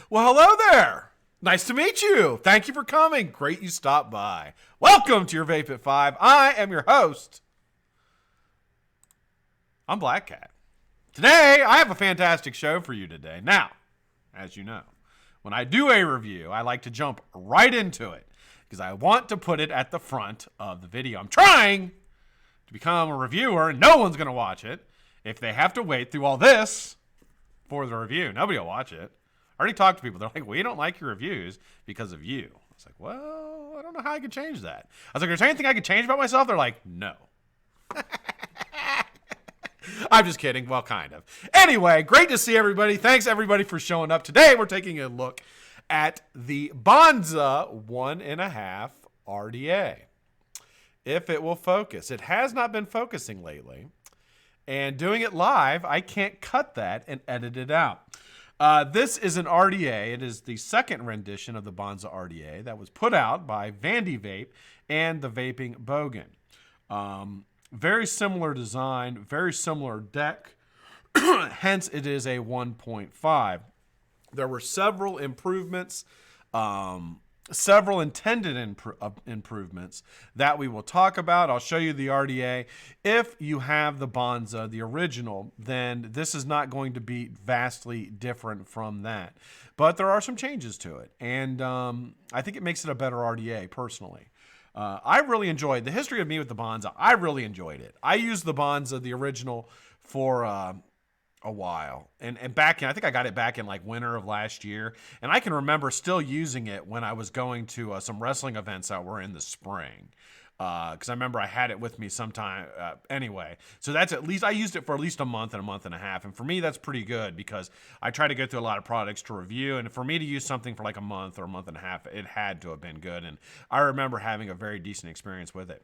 Well, hello there. Nice to meet you. Thank you for coming. Great you stopped by. Welcome to your Vape at 5. I am your host. I'm BlackCat. Today, I have a fantastic show for you today. Now, as you know, when I do a review, I like to jump right into it because I want to put it at the front of the video. I'm trying to become a reviewer and no one's going to watch it if they have to wait through all this for the review. Nobody will watch it. I already talked to people. They're like, we don't like your reviews because of you. I was like, well, I don't know how I could change that. I was like, is there anything I could change about myself? They're like, no. I'm just kidding. Well, kind of. Anyway, great to see everybody. Thanks, everybody, for showing up. Today, we're taking a look at the Bonza 1.5 RDA. If it will focus. It has not been focusing lately. And doing it live, I can't cut that and edit it out. This is an RDA. It is the second rendition of the Bonza RDA that was put out by Vandy Vape and the Vaping Bogan. Very similar design, very similar deck. Hence, it is a 1.5. There were several improvements, several intended improvements that we will talk about. I'll show you the RDA. If you have the Bonza, the original, then this is not going to be vastly different from that. But there are some changes to it. And I think it makes it a better RDA, personally. I really enjoyed the history of me with the Bonza. I really enjoyed it. I used the Bonza, the original, for a while. And back in, I think I got it back in like winter of last year. And I can remember still using it when I was going to some wrestling events that were in the spring. Because I remember I had it with me sometime. Anyway, so that's at least, I used it for at least a month and a half. And for me, that's pretty good because I try to go through a lot of products to review. And for me to use something for like a month or a month and a half, it had to have been good. And I remember having a very decent experience with it.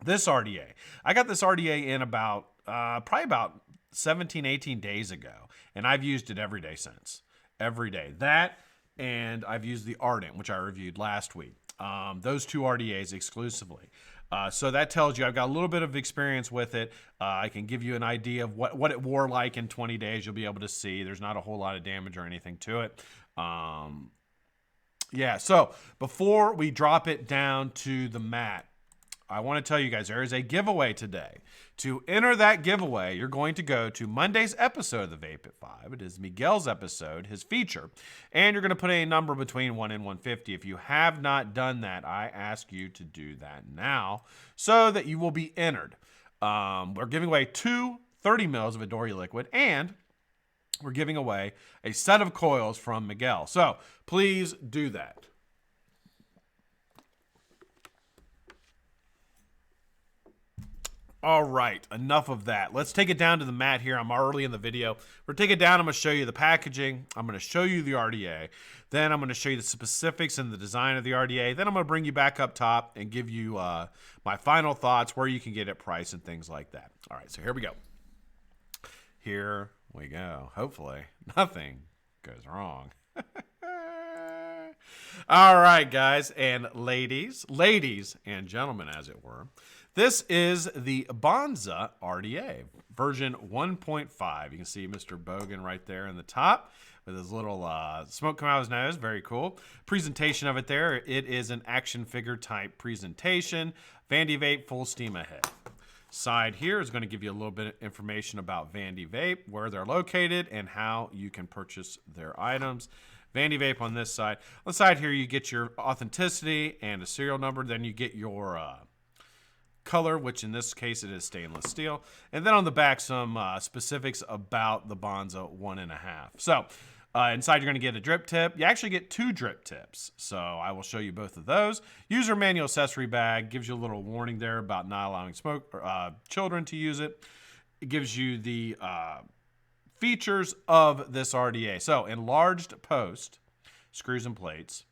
This RDA, I got this RDA in about, probably about 17, 18 days ago. And I've used it every day since. Every day. That, and I've used the Ardent, which I reviewed last week. Those two RDAs exclusively. So that tells you I've got a little bit of experience with it. I can give you an idea of what it wore like in 20 days. You'll be able to see there's not a whole lot of damage or anything to it. Yeah, so before we drop it down to the mat, I want to tell you guys there is a giveaway today. To enter that giveaway, you're going to go to Monday's episode of the Vape at 5. It is Miguel's episode, his feature. And you're going to put a number between 1 and 150. If you have not done that, I ask you to do that now so that you will be entered. We're giving away 2 30 mils of Adore ELiquid, and we're giving away a set of coils from Miguel. So please do that. All right, enough of that. Let's take it down to the mat here. I'm early in the video. We're taking it down. I'm going to show you the packaging. I'm going to show you the RDA. Then I'm going to show you the specifics and the design of the RDA. Then I'm going to bring you back up top and give you my final thoughts, where you can get it, price, and things like that. All right, so here we go. Here we go. Hopefully, nothing goes wrong. All right, guys and ladies and gentlemen, as it were. This is the Bonza RDA, version 1.5. You can see Mr. Bogan right there in the top with his little smoke coming out of his nose. Very cool. Presentation of it there. It is an action figure type presentation. Vandy Vape, full steam ahead. Side here is going to give you a little bit of information about Vandy Vape, where they're located, and how you can purchase their items. Vandy Vape on this side. On the side here, you get your authenticity and a serial number. Then you get your color, which in this case it is stainless steel, and then on the back some specifics about the Bonza 1.5. So inside you're going to get a drip tip. You actually get 2 drip tips, so I will show you both of those. User manual accessory bag gives you a little warning there about not allowing children to use it. It gives you the features of this RDA. So enlarged post, screws and plates,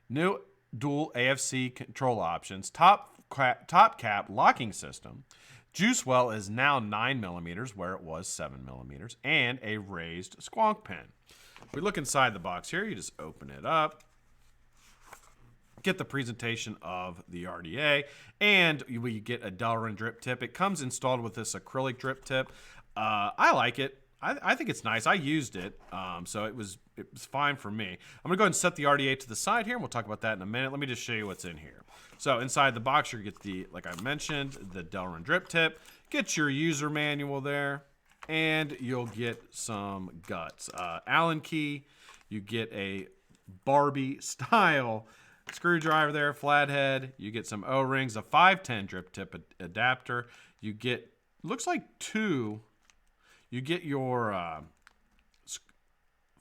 new dual AFC control options, top cap locking system. Juice well is now 9 millimeters where it was 7 millimeters, and a raised squonk pen. If we look inside the box here, you just open it up, get the presentation of the RDA, and we get a Delrin drip tip. It comes installed with this acrylic drip tip. I like it. I think it's nice. I used it, so it was fine for me. I'm gonna go ahead and set the RDA to the side here, and we'll talk about that in a minute. Let me just show you what's in here. So inside the box, you get the, like I mentioned, the Delrin drip tip. Get your user manual there, and you'll get some guts. Allen key. You get a Barbie style screwdriver there, flathead. You get some O-rings, a 510 drip tip adapter. You get, looks like two. You get your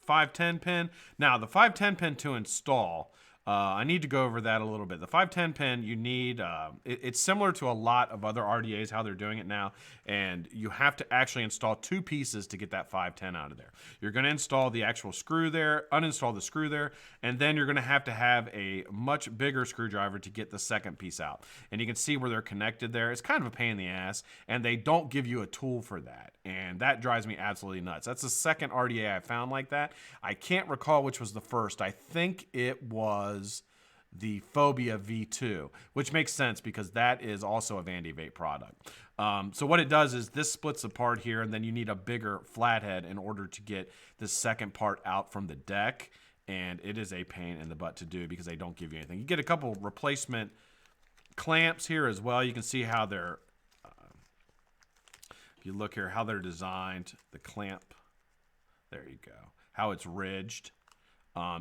510 pin. Now, the 510 pin to install, I need to go over that a little bit. The 510 pin, you need, it's similar to a lot of other RDAs, how they're doing it now, and you have to actually install two pieces to get that 510 out of there. You're going to install the actual screw there, uninstall the screw there, and then you're going to have a much bigger screwdriver to get the second piece out. And you can see where they're connected there. It's kind of a pain in the ass, and they don't give you a tool for that, and that drives me absolutely nuts. That's the second RDA I found like that. I can't recall which was the first. I think it was the Phobia V2, which makes sense because that is also a Vandy Vape product. So what it does is this splits apart here, and then you need a bigger flathead in order to get the second part out from the deck, and it is a pain in the butt to do because they don't give you anything. You get a couple replacement clamps here as well. You can see how they're, if you look here, how they're designed, the clamp, there you go, how it's ridged.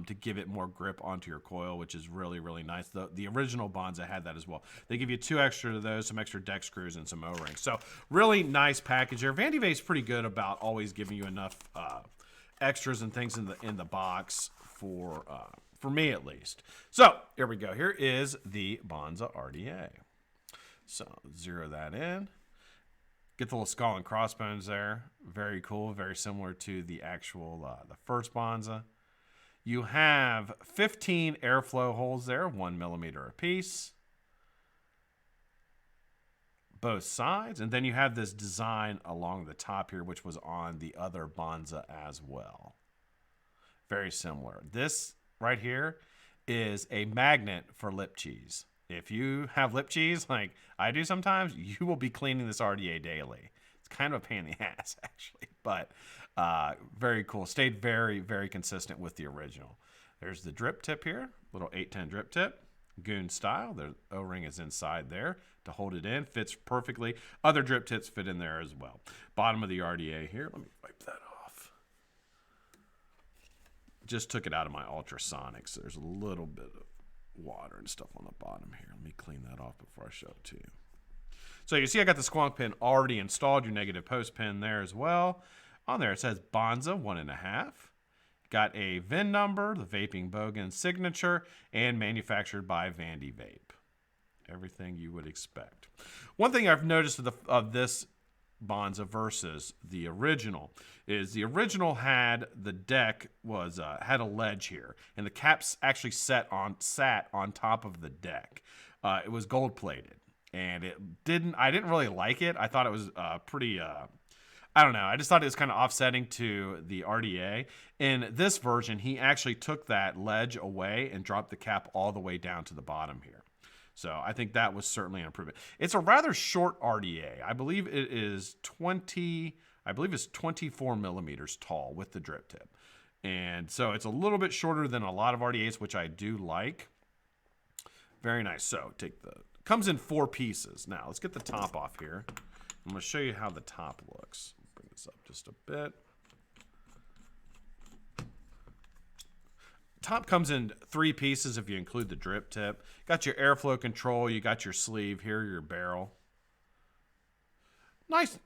To give it more grip onto your coil, which is really, really nice. The original Bonza had that as well. They give you two extra of those, some extra deck screws, and some O-rings. So really nice package here. Vandy Vape's pretty good about always giving you enough extras and things in the box for me at least. So here we go. Here is the Bonza RDA. So zero that in. Get the little skull and crossbones there. Very cool. Very similar to the actual the first Bonza. You have 15 airflow holes there, 1 millimeter apiece. Both sides. And then you have this design along the top here, which was on the other Bonza as well. Very similar. This right here is a magnet for lip cheese. If you have lip cheese, like I do sometimes, you will be cleaning this RDA daily. It's kind of a pain in the ass, actually, but very cool. Stayed very, very consistent with the original. There's the drip tip here, little 810 drip tip, goon style. The O-ring is inside there to hold it in. Fits perfectly. Other drip tips fit in there as well. Bottom of the RDA here. Let me wipe that off. Just took it out of my ultrasonics. There's a little bit of water and stuff on the bottom here. Let me clean that off before I show it to you. So you see I got the squonk pin already installed, your negative post pin there as well. On there it says Bonza 1.5. Got a VIN number, the Vaping Bogan signature, and manufactured by Vandy Vape. Everything you would expect. One thing I've noticed of this Bonza versus the original is the original had the deck was had a ledge here, and the caps actually sat on top of the deck. It was gold plated, and I didn't really like it. I thought it was pretty I don't know. I just thought it was kind of offsetting to the RDA. In this version, he actually took that ledge away and dropped the cap all the way down to the bottom here. So I think that was certainly an improvement. It's a rather short RDA. I believe it is 24 millimeters tall with the drip tip. And so it's a little bit shorter than a lot of RDAs, which I do like. Very nice. So comes in 4 pieces. Now let's get the top off here. I'm going to show you how the top looks. Bring this up just a bit. Top comes in 3 pieces if you include the drip tip. Got your airflow control. You got your sleeve here, your barrel. Nice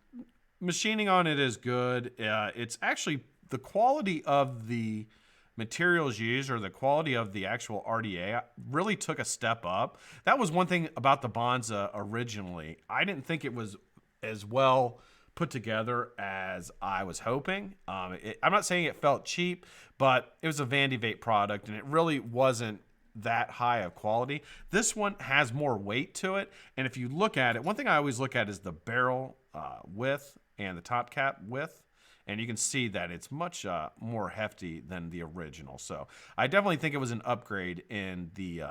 machining on it is good. It's actually the quality of the materials used or the quality of the actual RDA really took a step up. That was one thing about the Bonza originally. I didn't think it was as well put together as I was hoping. I'm not saying it felt cheap, but it was a Vandy Vape product, and it really wasn't that high of quality. This one has more weight to it, and if you look at it, one thing I always look at is the barrel width and the top cap width, and you can see that it's much more hefty than the original. So I definitely think it was an upgrade in the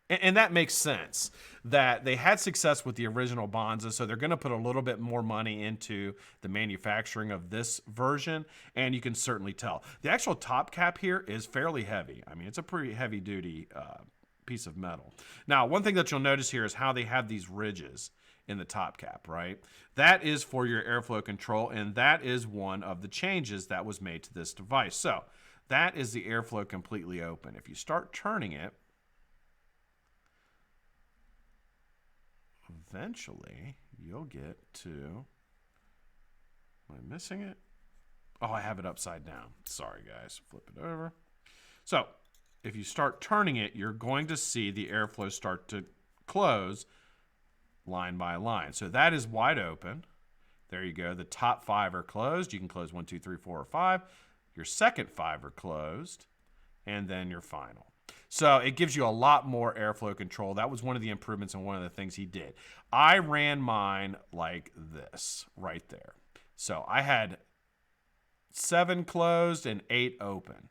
And that makes sense that they had success with the original Bonza, so they're going to put a little bit more money into the manufacturing of this version, and you can certainly tell. The actual top cap here is fairly heavy. I mean, it's a pretty heavy-duty piece of metal. Now, one thing that you'll notice here is how they have these ridges in the top cap, right? That is for your airflow control, and that is one of the changes that was made to this device. So that is the airflow completely open. If you start turning it, eventually you'll get to, am I missing it? Oh, I have it upside down. Sorry, guys. Flip it over. So if you start turning it, you're going to see the airflow start to close line by line. So that is wide open. There you go. The top 5 are closed. You can close 1, 2, 3, 4, or 5. Your second 5 are closed, and then your final. So it gives you a lot more airflow control. That was one of the improvements and one of the things he did. I ran mine like this right there. So I had 7 closed and 8 open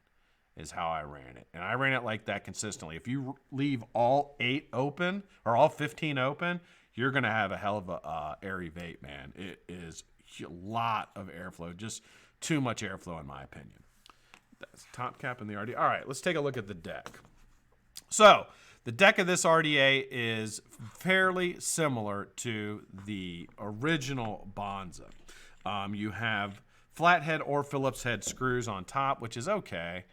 is how I ran it. And I ran it like that consistently. If you leave all 8 open or all 15 open, you're going to have a hell of a airy vape, man. It is a lot of airflow, just too much airflow in my opinion. That's top cap in the RDA. All right, let's take a look at the deck. So the deck of this RDA is fairly similar to the original Bonza. You have flathead or Phillips head screws on top, which is okay.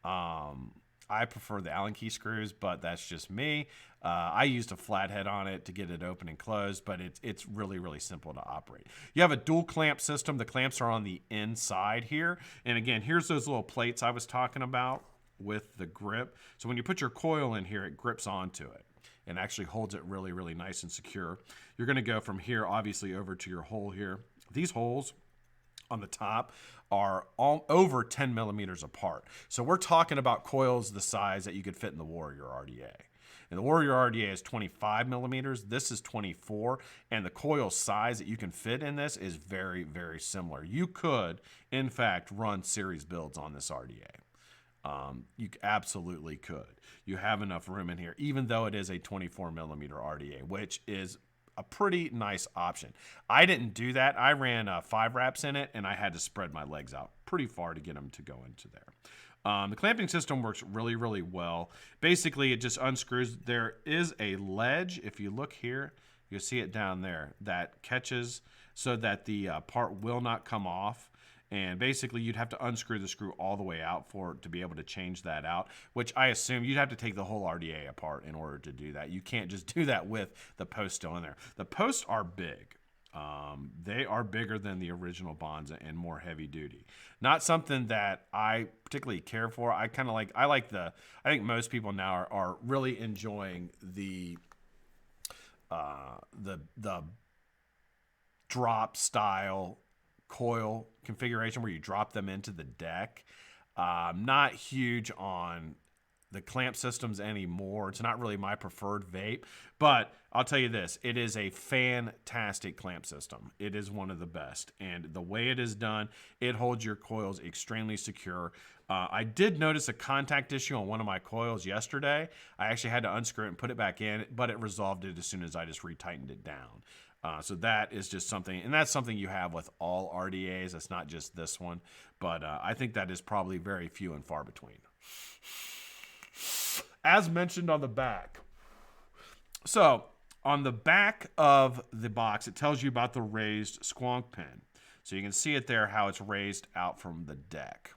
I prefer the Allen key screws, but that's just me. I used a flathead on it to get it open and closed, but it's really, really simple to operate. You have a dual clamp system. The clamps are on the inside here. And again, here's those little plates I was talking about with the grip. So when you put your coil in here, it grips onto it and actually holds it really, really nice and secure. You're going to go from here, obviously, over to your hole here. These holes on the top are all over 10 millimeters apart. So we're talking about coils the size that you could fit in the Warrior RDA. And the Warrior RDA is 25 millimeters. This is 24. And the coil size that you can fit in this is very, very similar. You could, in fact, run series builds on this RDA. You absolutely could. You have enough room in here, even though it is a 24 millimeter RDA, which is a pretty nice option. I didn't do that. I ran 5 wraps in it, and I had to spread my legs out pretty far to get them to go into there. The clamping system works really, really well. Basically, it just unscrews. There is a ledge. If you look here, you'll see it down there that catches so that the part will not come off. And basically, you'd have to unscrew the screw all the way out to be able to change that out, which I assume you'd have to take the whole RDA apart in order to do that. You can't just do that with the post still in there. The posts are big. They are bigger than the original Bonza and more heavy duty. Not something that I particularly care for. I think most people now are really enjoying the drop style coil configuration where you drop them into the deck. Not huge on the clamp systems anymore. It's not really my preferred vape, but I'll tell you this, it is a fantastic clamp system. It is one of the best, and the way it is done, it holds your coils extremely secure. I did notice a contact issue on one of my coils yesterday. I actually had to unscrew it and put it back in, but it resolved it as soon as I just retightened it down. So that is just something, and that's something you have with all RDAs. It's not just this one, but I think that is probably very few and far between. As mentioned on the back. So on the back of the box, it tells you about the raised squonk pin. So you can see it there, how it's raised out from the deck.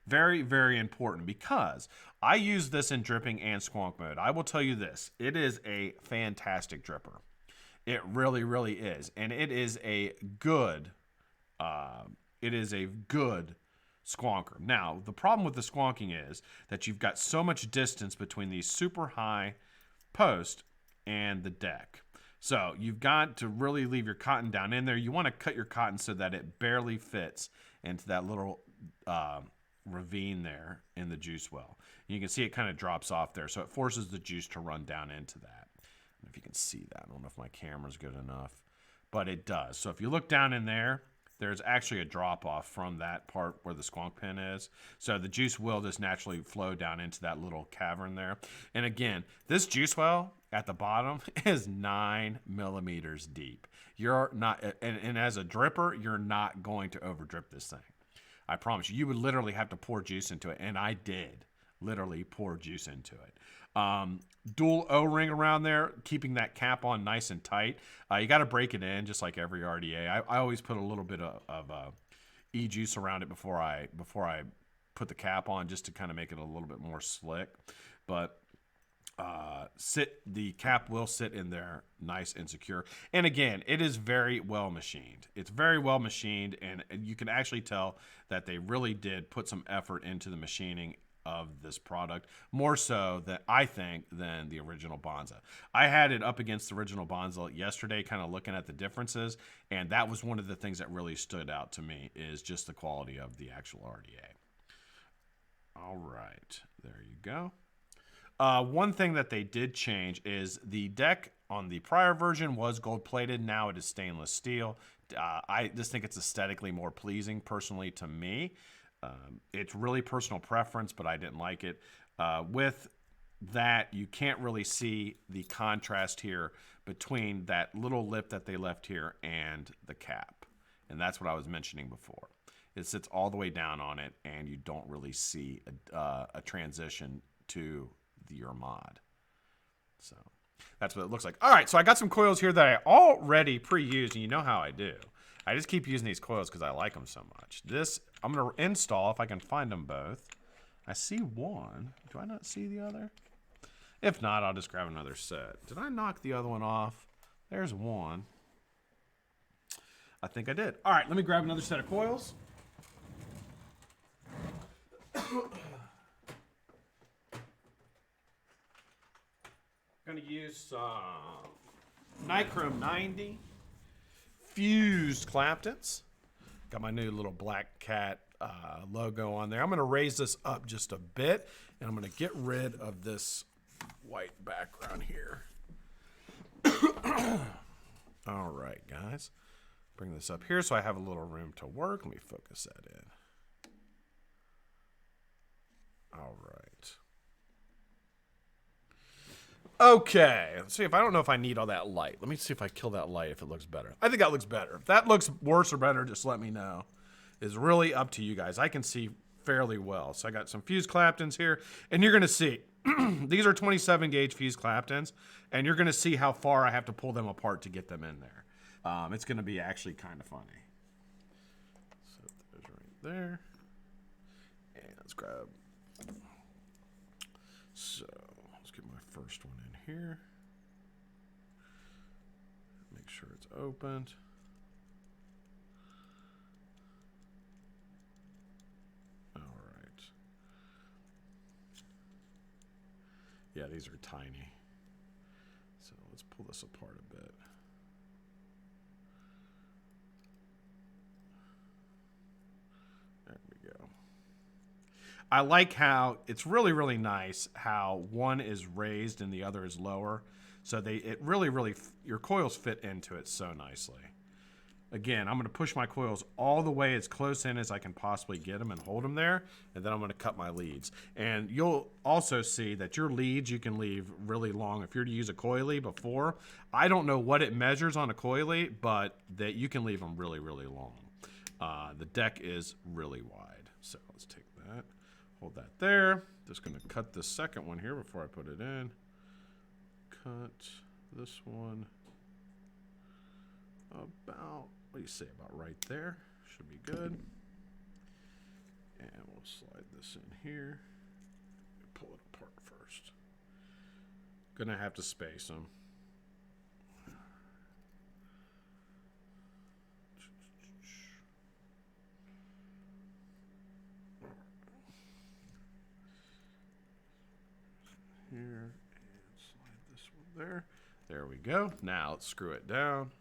Very, very important because I use this in dripping and squonk mode. I will tell you this, it is a fantastic dripper. It really, really is. And it is a good squonker. Now, the problem with the squonking is that you've got so much distance between these super high posts and the deck. So you've got to really leave your cotton down in there. You want to cut your cotton so that it barely fits into that little ravine there in the juice well. And you can see it kind of drops off there. So it forces the juice to run down into that. I don't know if you can see that. I don't know if my camera's good enough, but it does. So if you look down in there, there's actually a drop off from that part where the squonk pin is. So the juice will just naturally flow down into that little cavern there. And again, this juice well at the bottom is 9 millimeters deep. You're not, and as a dripper, you're not going to over drip this thing. I promise you, you would literally have to pour juice into it. And I did literally pour juice into it. Dual O-ring around there, keeping that cap on nice and tight. You got to break it in just like every RDA. I always put a little bit of e-juice around it before I put the cap on, just to kind of make it a little bit more slick. But the cap will sit in there nice and secure. And again, it is very well machined. It's very well machined, and you can actually tell that they really did put some effort into the machining of this product, more so than I think than the original Bonza. I had it up against the original Bonza yesterday, kind of looking at the differences, and that was one of the things that really stood out to me, is just the quality of the actual RDA. All right, there you go. One thing that they did change is the deck on the prior version was gold plated. Now it is stainless steel. I just think it's aesthetically more pleasing personally to me. It's really personal preference, but I didn't like it. With that, you can't really see the contrast here between that little lip that they left here and the cap. And that's what I was mentioning before. It sits all the way down on it, and you don't really see a transition to your mod. So that's what it looks like. All right, so I got some coils here that I already pre-used, and you know how I do. I just keep using these coils because I like them so much. This, I'm going to install if I can find them both. I see one. Do I not see the other? If not, I'll just grab another set. Did I knock the other one off? There's one. I think I did. All right, let me grab another set of coils. Going to use Nichrome 90 fused Claptons. Got my new little BlackCat logo on there. I'm going to raise this up just a bit, and I'm going to get rid of this white background here. All right, guys. Bring this up here so I have a little room to work. Let me focus that in. All right. Okay, let's see. If I don't know if I need all that light. Let me see if I kill that light, if it looks better. I think that looks better. If that looks worse or better, just let me know. It's really up to you guys. I can see fairly well. So I got some fused Claptons here, and you're going to see. These are 27 gauge fused Claptons, and you're going to see how far I have to pull them apart to get them in there. It's going to be actually kind of funny. So there's right there. And let's grab. So let's get my first one in here. Make sure it's opened. All right. Yeah, these are tiny. So let's pull this apart a bit. There we go. I like how it's really, really nice how one is raised and the other is lower. So it really, your coils fit into it so nicely. Again, I'm going to push my coils all the way as close in as I can possibly get them and hold them there. And then I'm going to cut my leads. And you'll also see that your leads you can leave really long. If you're to use a coily before, I don't know what it measures on a coily, but that you can leave them really, really long. The deck is really wide. So let's take that. Hold that there. Just going to cut this second one here before I put it in. Cut this one about, what do you say, about right there. Should be good. And we'll slide this in here. Pull it apart first. Gonna have to space them. Here, and slide this one there. There we go. Now let's screw it down.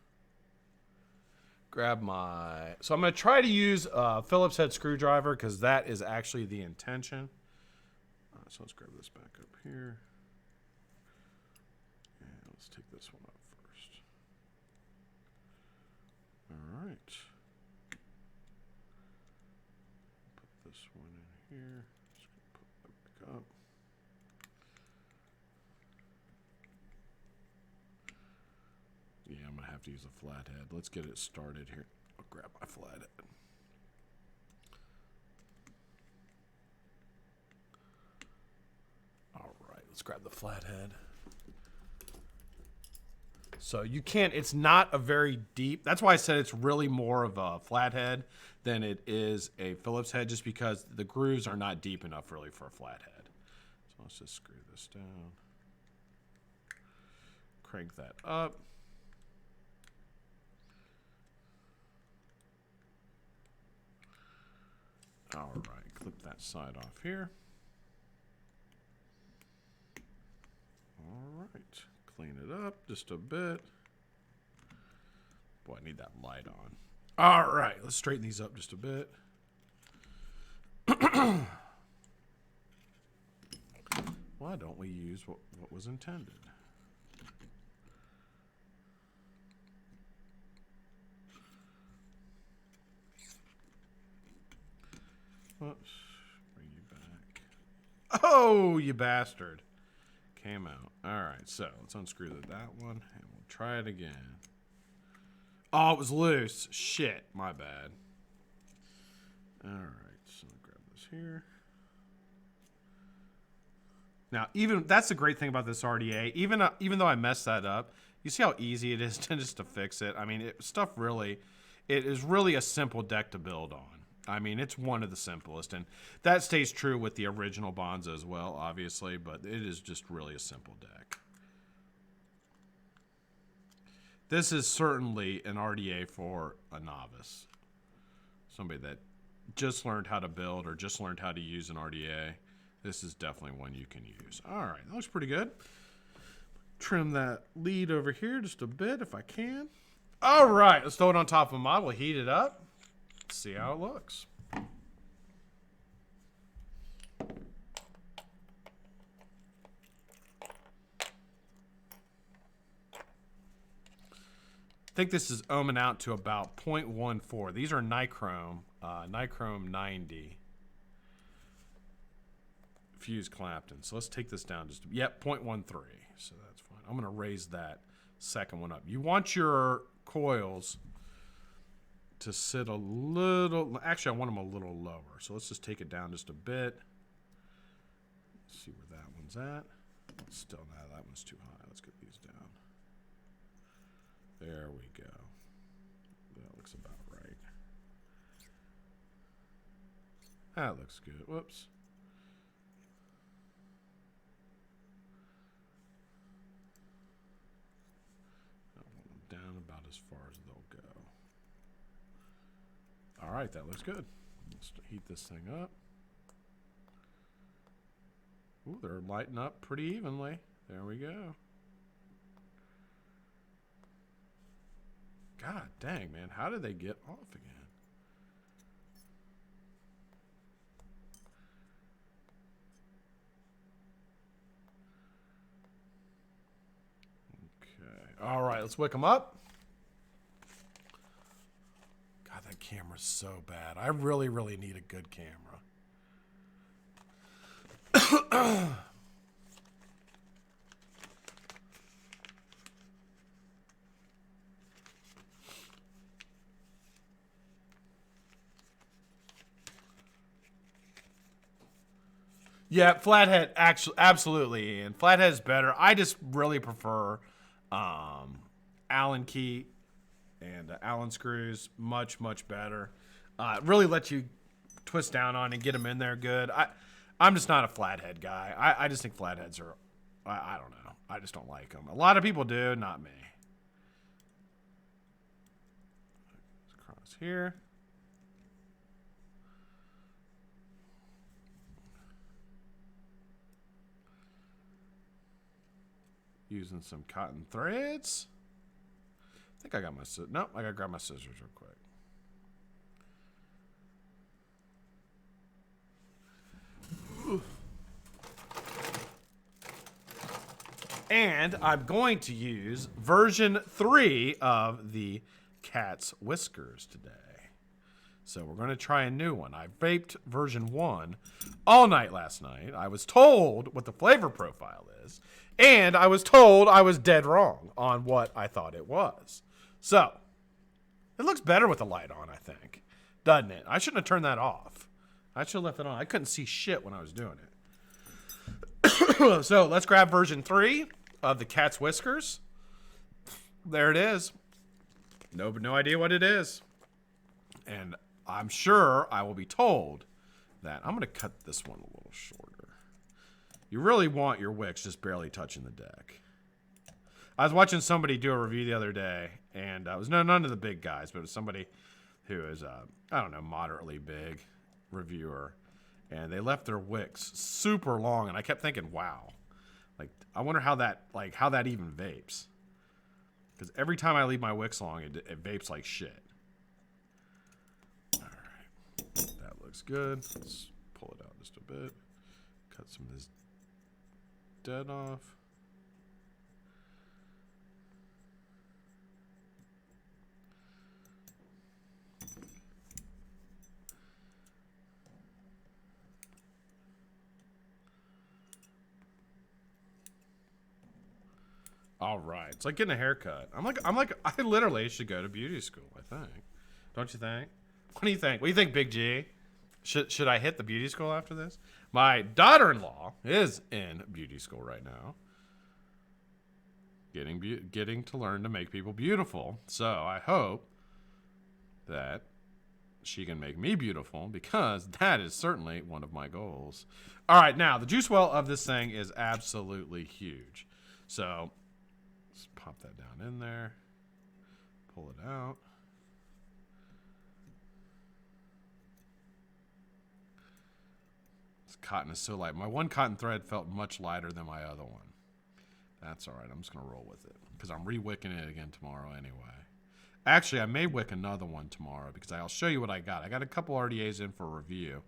Grab my, so I'm going to try to use a Phillips head screwdriver because that is actually the intention. So let's grab this back up here. And let's take this one up first. All right. one in here. Just gonna put that back up. Yeah, I'm gonna have to use a flathead. Let's get it started here. I'll grab my flathead. All right, let's grab the flathead. So you can't, it's not a very deep, that's why I said it's really more of a flathead than it is a Phillips head, just because the grooves are not deep enough really for a flathead. So let's just screw this down. Crank that up. All right, clip that side off here. All right, clean it up just a bit. Boy, I need that light on. All right, let's straighten these up just a bit. Why don't we use what was intended? Oops, bring you back. Oh, you bastard. Came out. All right, so let's unscrew that one, and we'll try it again. Oh, it was loose. Shit, my bad. All right, so I'll grab this here. Now, that's the great thing about this RDA. Even though I messed that up, you see how easy it is just to fix it. I mean, it is really a simple deck to build on. I mean, it's one of the simplest, and that stays true with the original Bonza as well, obviously, but it is just really a simple deck. This is certainly an RDA for a novice. Somebody that just learned how to build or just learned how to use an RDA. This is definitely one you can use. All right, that looks pretty good. Trim that lead over here just a bit if I can. All right, let's throw it on top of a model, heat it up. See how it looks. I think this is ohming out to about 0.14. These are nichrome, nichrome 90 fused Clapton. So let's take this down just, yep, 0.13. So that's fine. I'm gonna raise that second one up. You want your coils to sit a little, actually I want them a little lower. So let's just take it down just a bit. Let's see where that one's at. Still, no, that one's too high. Let's get these down. There we go. That looks about right. That looks good. Whoops. I want them down about as far as they'll go. All right, that looks good. Let's heat this thing up. Ooh, they're lighting up pretty evenly. There we go. God dang, man. How did they get off again? Okay. All right, let's wick them up. God, that camera's so bad. I really, really need a good camera. Yeah, flathead, actually, absolutely, and flathead's better. I just really prefer Allen key and Allen screws. Much better. It really lets you twist down on and get them in there good. I'm just not a flathead guy. I just think flatheads are, I don't know. I just don't like them. A lot of people do, not me. Let's cross here. Using some cotton threads. I think I got my scissors. Nope, I gotta grab my scissors real quick. And I'm going to use version 3 of the cat's whiskers today. So we're going to try a new one. I vaped version 1 all night last night. I was told what the flavor profile is, and I was told I was dead wrong on what I thought it was. So it looks better with the light on, I think. Doesn't it? I shouldn't have turned that off. I should have left it on. I couldn't see shit when I was doing it. So let's grab version 3 of the cat's whiskers. There it is. No idea what it is. And I'm sure I will be told that I'm going to cut this one a little shorter. You really want your wicks just barely touching the deck. I was watching somebody do a review the other day, and it was none of the big guys, but it was somebody who is, I don't know, moderately big reviewer, and they left their wicks super long, and I kept thinking, wow, like I wonder how that even vapes, because every time I leave my wicks long, it vapes like shit. All right, that looks good. Let's pull it out just a bit. Cut some of this dead off. All right, it's like getting a haircut. I literally should go to beauty school, I think. Don't you think? What do you think? What do you think, Big G? Should I hit the beauty school after this? My daughter-in-law is in beauty school right now. Getting to learn to make people beautiful. So I hope that she can make me beautiful, because that is certainly one of my goals. All right, now the juice well of this thing is absolutely huge. So let's pop that down in there, pull it out. This cotton is so light. My one cotton thread felt much lighter than my other one. That's all right. I'm just going to roll with it because I'm re-wicking it again tomorrow anyway. Actually, I may wick another one tomorrow because I'll show you what I got. I got a couple RDAs in for review.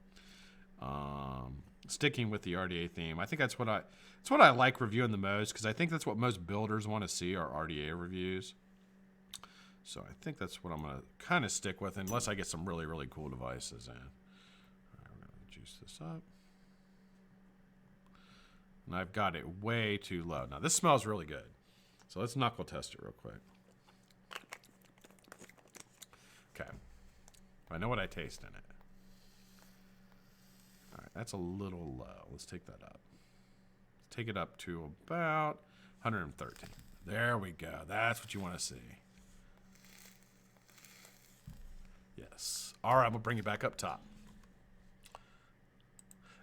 Sticking with the RDA theme. I think that's what I like reviewing the most, because I think that's what most builders want to see, are RDA reviews. So I think that's what I'm going to kind of stick with, unless I get some really, really cool devices in. All right, we're going to juice this up. And I've got it way too low. Now, this smells really good. So let's knuckle test it real quick. Okay. I know what I taste in it. All right, that's a little low. Let's take that up. Let's take it up to about 113. There we go. That's what you want to see. Yes. All right, we'll bring it back up top.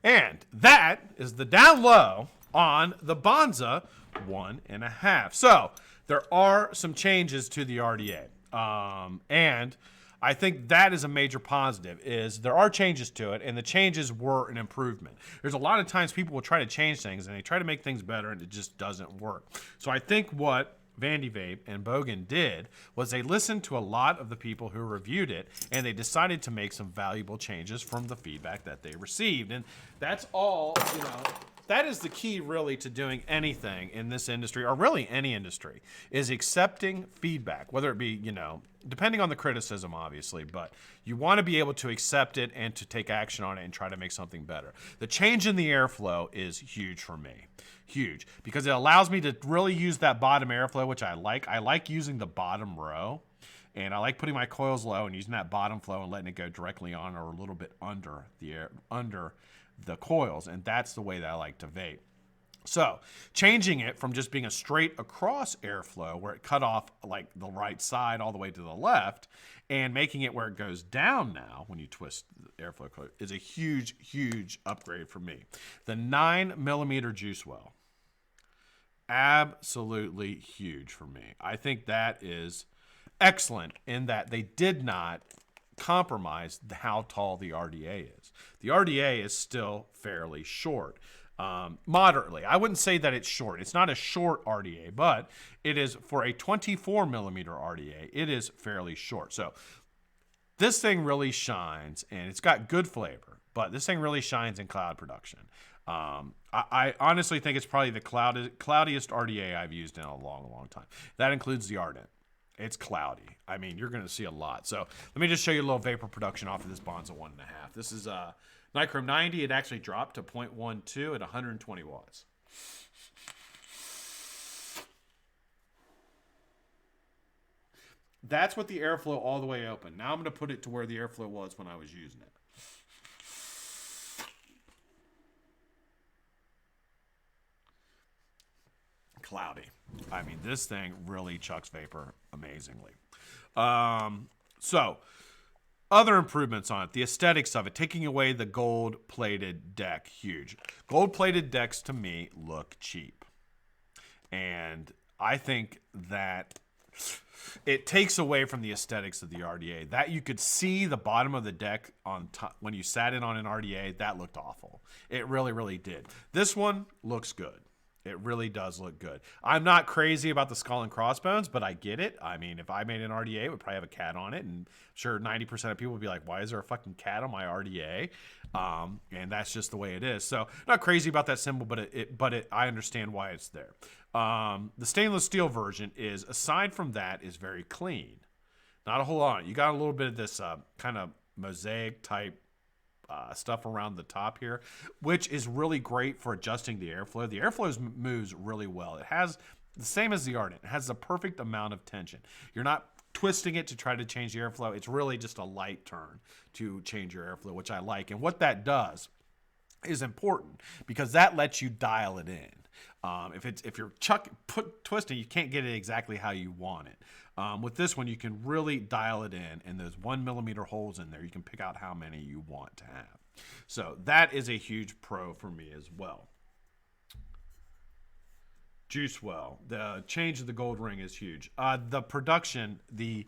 And that is the down low on the Bonza 1.5. So there are some changes to the RDA. And I think that is a major positive, is there are changes to it, and the changes were an improvement. There's a lot of times people will try to change things, and they try to make things better, and it just doesn't work. So I think what Vandy Vape and Bogan did was they listened to a lot of the people who reviewed it, and they decided to make some valuable changes from the feedback that they received. And that's all, you know, that is the key really to doing anything in this industry, or really any industry, is accepting feedback, whether it be, you know, depending on the criticism, obviously, but you want to be able to accept it and to take action on it and try to make something better. The change in the airflow is huge for me. Huge. Because it allows me to really use that bottom airflow, which I like. I like using the bottom row. And I like putting my coils low and using that bottom flow and letting it go directly on or a little bit under the air, under the coils. And that's the way that I like to vape. So changing it from just being a straight across airflow where it cut off like the right side all the way to the left, and making it where it goes down now when you twist the airflow coil is a huge, huge upgrade for me. The 9mm juice well, absolutely huge for me. I think that is excellent in that they did not compromise how tall the RDA is. The RDA is still fairly short. Moderately. I wouldn't say that it's short. It's not a short RDA, but it is for a 24mm RDA. It is fairly short. So this thing really shines, and it's got good flavor, but this thing really shines in cloud production. I honestly think it's probably the cloudiest RDA I've used in a long, long time. That includes the Ardent. It's cloudy. I mean, you're going to see a lot. So let me just show you a little vapor production off of this Bonza 1.5. This is Nichrome 90. It actually dropped to 0.12 at 120 watts. That's with the airflow all the way open. Now I'm going to put it to where the airflow was when I was using it. Cloudy. I mean, this thing really chucks vapor amazingly. So, other improvements on it. The aesthetics of it. Taking away the gold-plated deck. Huge. Gold-plated decks, to me, look cheap. And I think that it takes away from the aesthetics of the RDA. That you could see the bottom of the deck on top when you sat in on an RDA. That looked awful. It really, really did. This one looks good. It really does look good. I'm not crazy about the skull and crossbones, but I get it. I mean, if I made an RDA, it would probably have a cat on it. And sure, 90% of people would be like, why is there a fucking cat on my RDA? And that's just the way it is. So not crazy about that symbol, but I understand why it's there. The stainless steel version is, aside from that, is very clean. Not a whole lot. You got a little bit of this kind of mosaic type stuff around the top here, which is really great for adjusting the airflow. The airflow moves really well. It has the same as the Ardent. It has the perfect amount of tension. You're not twisting it to try to change the airflow. It's really just a light turn to change your airflow, which I like. And what that does is important because that lets you dial it in. If you're twisting, you can't get it exactly how you want it. With this one, you can really dial it in, and there's 1 millimeter holes in there. You can pick out how many you want to have. So that is a huge pro for me as well. Juice well. The change of the gold ring is huge. The production, the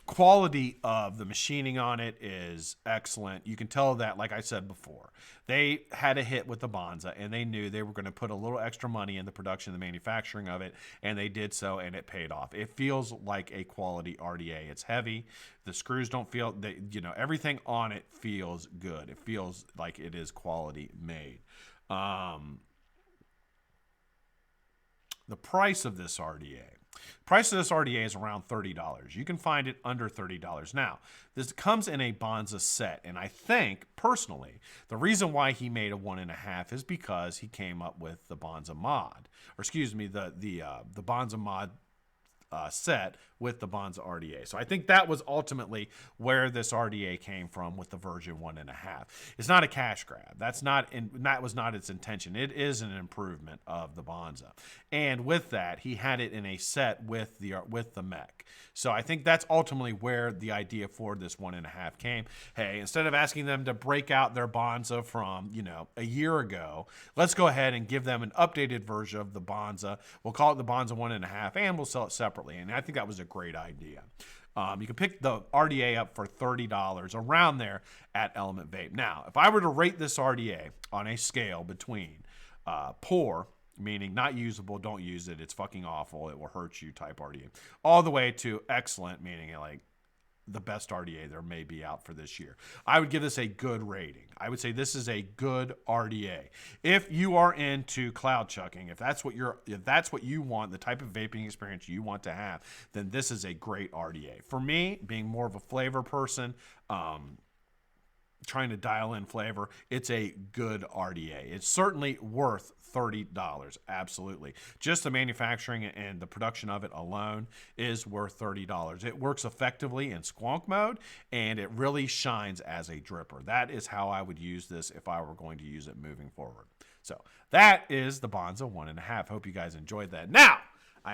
quality of the machining on it is excellent. You can tell that, like I said before, they had a hit with the Bonza, and they knew they were going to put a little extra money in the production, the manufacturing of it, and they did so, and it paid off. It feels like a quality RDA. It's heavy. The screws don't feel, everything on it feels good. It feels like it is quality made. The price of this RDA. Price of this RDA is around $30. You can find it under $30. Now, this comes in a Bonza set, and I think, personally, the reason why he made a 1.5 is because he came up with the Bonza mod, or excuse me, the Bonza mod set with the Bonza RDA. So I think that was ultimately where this RDA came from with the version 1.5. It's not a cash grab. That was not its intention. It is an improvement of the Bonza. And with that, he had it in a set with the mech. So I think that's ultimately where the idea for this 1.5 came. Hey, instead of asking them to break out their Bonza from, a year ago, let's go ahead and give them an updated version of the Bonza. We'll call it the Bonza 1.5, and we'll sell it separately. And I think that was a great idea. You can pick the RDA up for $30 around there at Element Vape. Now, if I were to rate this RDA on a scale between poor, meaning not usable, don't use it, it's fucking awful, it will hurt you type RDA, all the way to excellent, meaning like the best RDA there may be out for this year, I would give this a good rating. I would say this is a good RDA. If you are into cloud chucking, if that's what you want, the type of vaping experience you want to have, then this is a great RDA. For me, being more of a flavor person, trying to dial in flavor, it's a good RDA. It's certainly worth $30, absolutely. Just the manufacturing and the production of it alone is worth $30. It works effectively in squonk mode, and it really shines as a dripper. That is how I would use this if I were going to use it moving forward. So that is the Bonza 1.5. Hope you guys enjoyed that. Now,